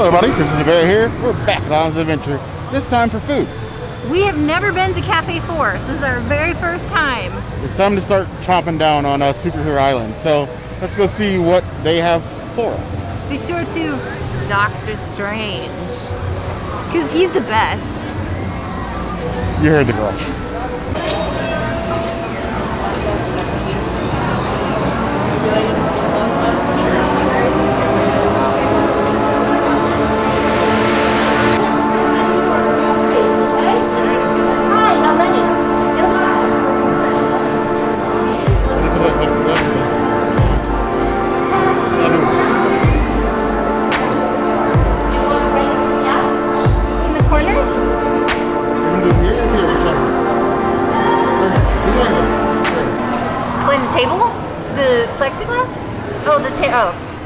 Hello everybody, Chris and the Bear here. We're back at Islands Adventure, this time for food. We have never been to Cafe Force. This is our very first time. It's time to start chomping down on Superhero Island. So let's go see what they have for us. Be sure to Doctor Strange, because he's the best. You heard the girls.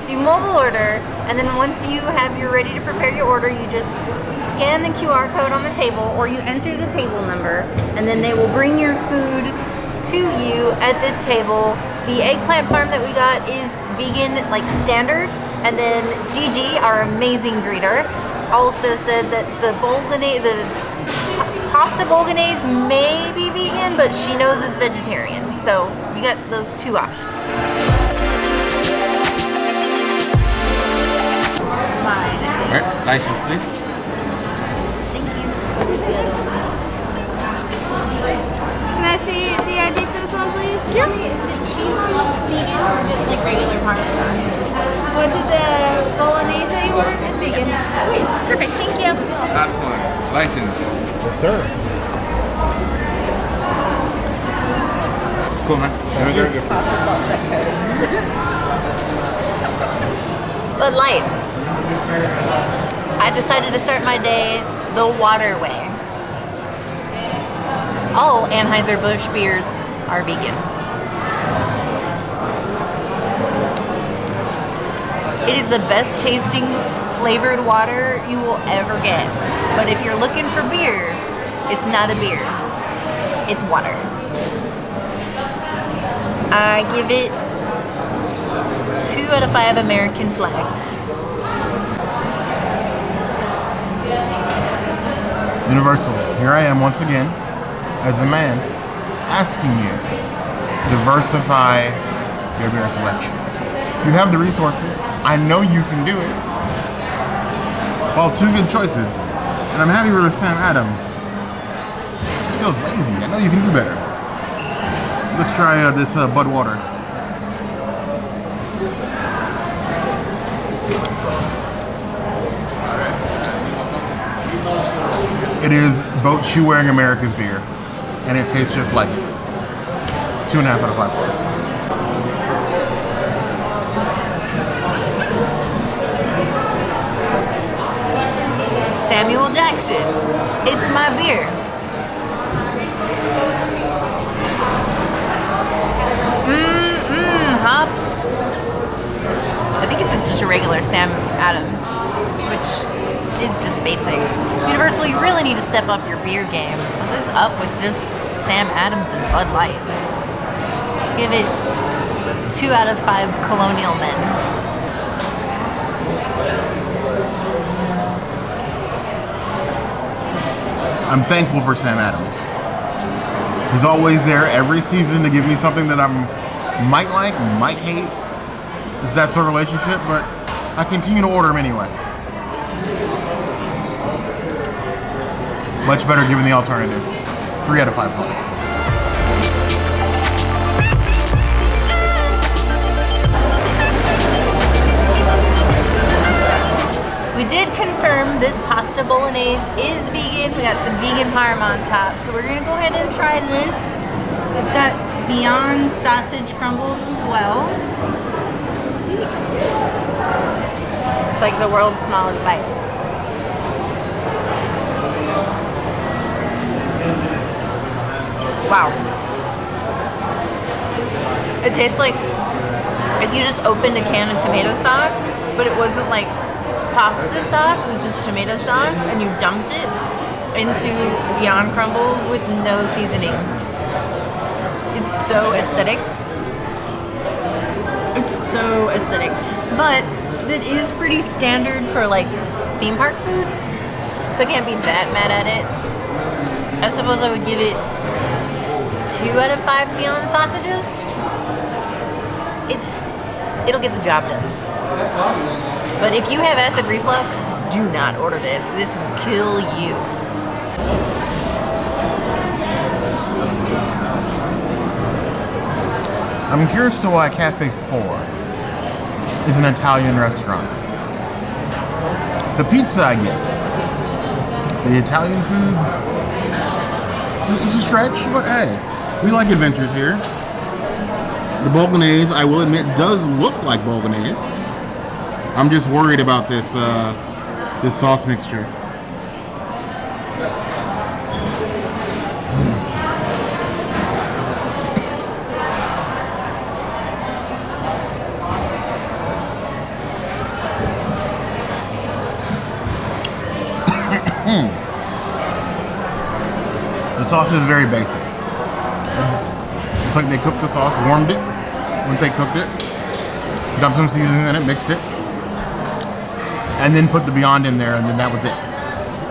So you mobile order, and then once you have you're ready to prepare your order, you just scan the QR code on the table, or you enter the table number, and then they will bring your food to you at this table. The eggplant parm that we got is vegan, like standard, and then Gigi, our amazing greeter, also said that the pasta bolognese may be vegan, but she knows it's vegetarian. So you got those two options. Alright, license please. Thank you. Can I see the ID for this one, please? Tell me, is the cheese on this vegan or is it like regular Parmesan? What did the Bolognese you ordered? It's vegan. Sweet. Perfect. Thank you. Last one, license. Yes, sir. Cool, man. Let me grab your food. Bud Light. I decided to start my day the water way. All Anheuser-Busch beers are vegan. It is the best tasting flavored water you will ever get. But if you're looking for beer, it's not a beer. It's water. I give it 2 out of 5 American flags. Universal, here I am once again, as a man, asking you, diversify your beer selection. You have the resources. I know you can do it. Well, 2 good choices, and I'm happy with Sam Adams. It just feels lazy. I know you can do better. Let's try this Bud Water. It is Boat Shoe Wearing America's beer, and it tastes just like it. 2.5 out of 5 points. Samuel Jackson. It's my beer. Hops. I think it's just a regular Sam Adams, which is just basic. Universal, you really need to step up your beer game. What is up with just Sam Adams and Bud Light? Give it 2 out of 5 Colonial Men. I'm thankful for Sam Adams. He's always there every season to give me something that I might like, might hate. It's that sort of relationship, but I continue to order him anyway. Much better given the alternative. 3 out of 5 points. We did confirm this pasta bolognese is vegan. We got some vegan parm on top. So we're gonna go ahead and try this. It's got Beyond sausage crumbles as well. It's like the world's smallest bite. Wow. It tastes like if you just opened a can of tomato sauce, but it wasn't like pasta sauce, it was just tomato sauce, and you dumped it into Beyond crumbles with no seasoning. It's so acidic. It's so acidic. But that is pretty standard for like theme park food, so I can't be that mad at it. I suppose I would give it 2 out of 5 beyond sausages. It'll get the job done. But if you have acid reflux, do not order this. This will kill you. I'm curious to why Cafe 4 is an Italian restaurant. The pizza I get. The Italian food, it's a stretch, but hey, we like adventures here. The Bolognese, I will admit, does look like Bolognese. I'm just worried about this this sauce mixture. The sauce is very basic. It's like they cooked the sauce, warmed it. Once they cooked it, dumped some seasoning in it, mixed it, and then put the Beyond in there, and then that was it.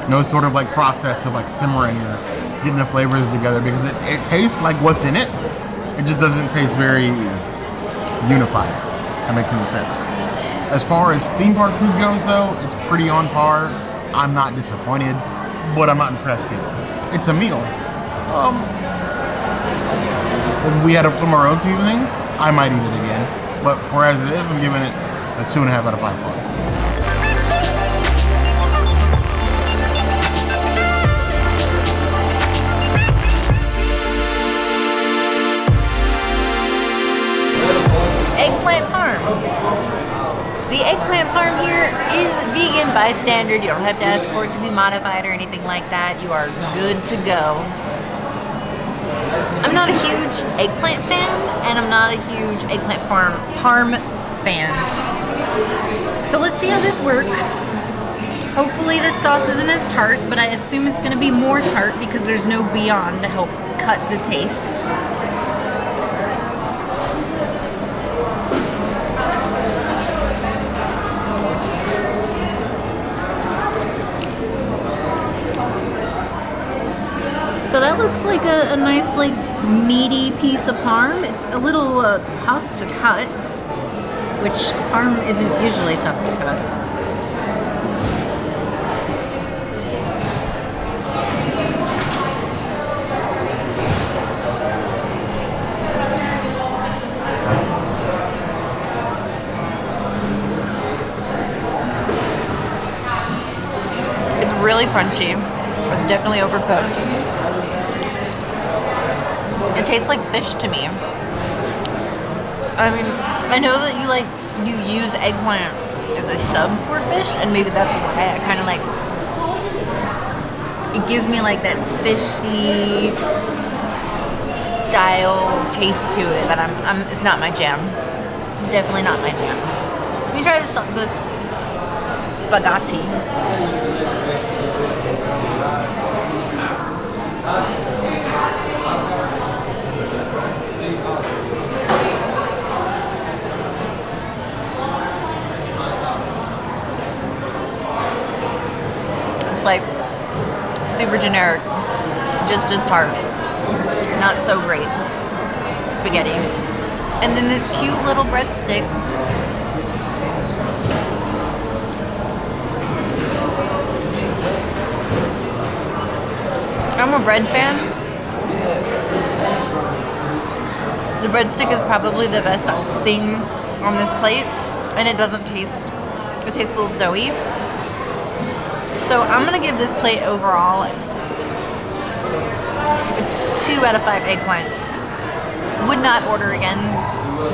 No sort of like process of like simmering or getting the flavors together, because it tastes like what's in it. It just doesn't taste very unified. That makes any sense. As far as theme park food goes, though, it's pretty on par. I'm not disappointed, but I'm not impressed either. It's a meal. If we had some of our own seasonings, I might eat it again. But for as it is, I'm giving it a 2.5 out of 5 plus. Eggplant parm. The eggplant parm here is vegan by standard. You don't have to ask for it to be modified or anything like that. You are good to go. I'm not a huge eggplant fan, and I'm not a huge eggplant parm fan. So let's see how this works. Hopefully this sauce isn't as tart, but I assume it's going to be more tart because there's no Beyond to help cut the taste. So that looks like a nice, like, meaty piece of parm. It's a little tough to cut, which parm isn't usually tough to cut. It's really crunchy. It's definitely overcooked. It tastes like fish to me. I mean, I know that you use eggplant as a sub for fish, and maybe that's why I kind of like, it gives me like that fishy style taste to it that it's not my jam. It's definitely not my jam. Let me try this spaghetti. It's like super generic, just as tart, not so great spaghetti. And then this cute little breadstick. I'm a bread fan. The breadstick is probably the best thing on this plate, and it doesn't taste, it tastes a little doughy. So I'm gonna give this plate overall 2 out of 5 eggplants. Would not order again,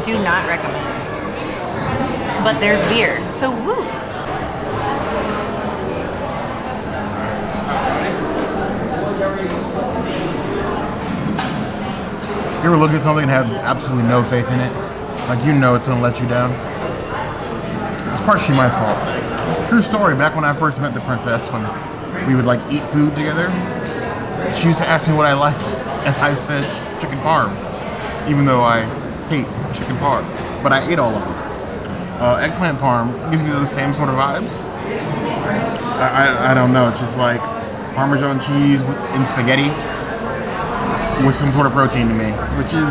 do not recommend. But there's beer, so woo! You ever look at something and have absolutely no faith in it? Like, you know it's gonna let you down? It's partially my fault. True story, back when I first met the princess, when we would like eat food together, she used to ask me what I liked, and I said chicken parm, even though I hate chicken parm, but I ate all of them. Eggplant parm gives me those same sort of vibes. I don't know. It's just like Parmesan cheese in spaghetti with some sort of protein to me, which is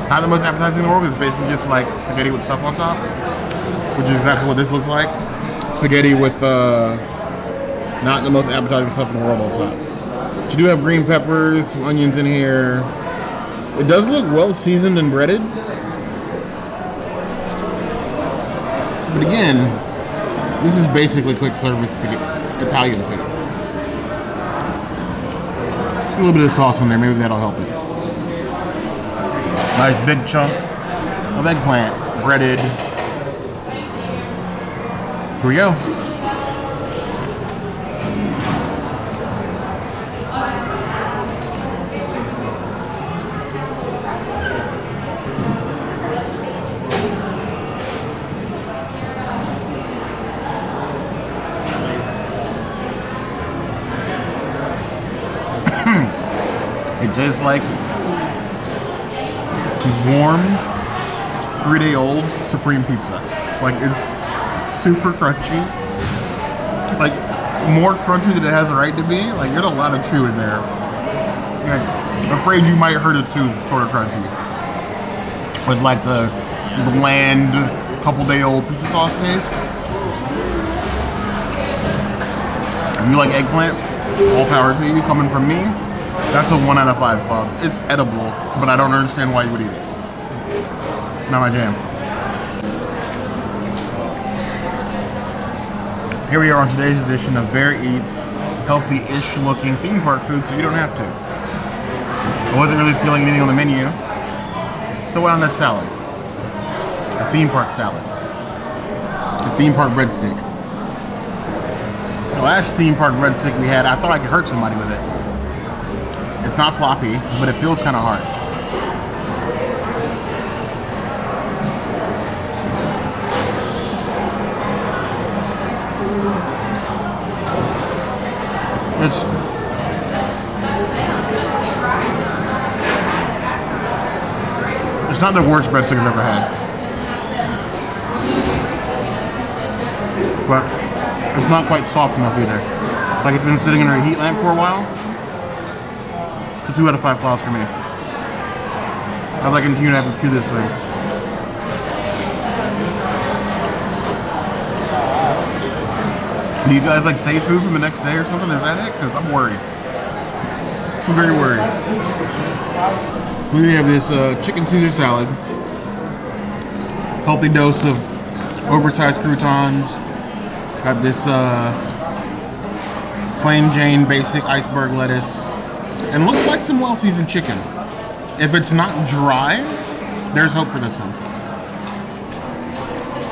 not the most appetizing in the world. It's basically just like spaghetti with stuff on top, which is exactly what this looks like. Spaghetti with not the most appetizing stuff in the world on top. But you do have green peppers, some onions in here. It does look well seasoned and breaded. But again, this is basically quick service spaghetti, Italian food. Just a little bit of sauce on there, maybe that'll help it. Nice big chunk of eggplant, breaded. Here we go. It tastes like warmed 3-day-old Supreme pizza. Like, it's super crunchy. Like, more crunchy than it has a right to be. Like, there's a lot of chew in there. Like, I'm afraid you might hurt a tooth, sort of crunchy. With like the bland, couple-day-old pizza sauce taste. If you like eggplant, all power to you. Coming from me, that's a 1 out of 5 club. It's edible, but I don't understand why you would eat it. Not my jam. Here we are on today's edition of Bear Eats healthy-ish looking theme park food, so you don't have to. I wasn't really feeling anything on the menu, so I went on a salad. A theme park salad. A theme park breadstick. The last theme park breadstick we had, I thought I could hurt somebody with it. It's not floppy, but it feels kind of hard. It's not the worst breadstick I've ever had. But it's not quite soft enough either. Like it's been sitting in a heat lamp for a while. It's a 2 out of 5 clouds for me. As I continue to have to chew this thing. Do you guys like save food for the next day or something? Is that it? Because I'm worried. I'm very worried. We have this chicken Caesar salad. Healthy dose of oversized croutons. Got this plain Jane basic iceberg lettuce. And looks like some well-seasoned chicken. If it's not dry, there's hope for this one.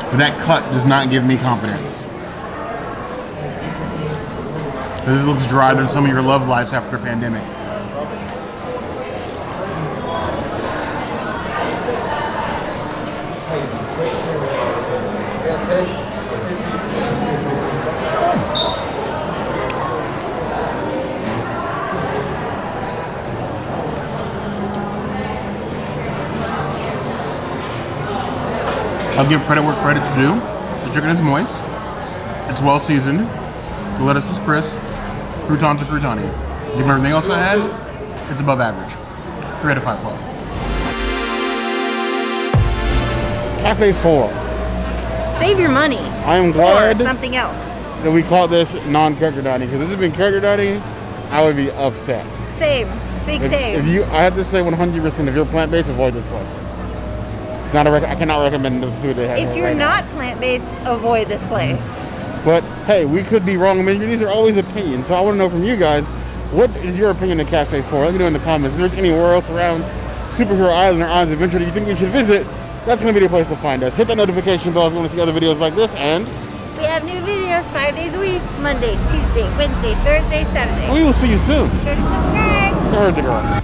But that cut does not give me confidence. This looks drier than some of your love lives after a pandemic. I'll give credit where credit's due. The chicken is moist. It's well seasoned. The lettuce is crisp. Croutons are croutony. Given everything else I had, it's above average. 3 out of 5 plus. Cafe 4. Save your money. I am glad or something else. that we call this non-character dining, because if this had been character dining, I would be upset. Same. Big save. I have to say 100%, if you're plant-based, avoid this place. It's not I cannot recommend the food they have. If you're not plant-based, avoid this place. But hey, we could be wrong. I mean, these are always opinions, so I want to know from you guys, what is your opinion of Cafe 4? Let me know in the comments. If there's anywhere else around Superhero Island or Islands Adventure that you think we should visit, that's going to be the place to find us. Hit that notification bell if you want to see other videos like this, and we have new videos 5 days a week. Monday, Tuesday, Wednesday, Thursday, Saturday. we will see you soon. Be sure to subscribe. I heard the girl.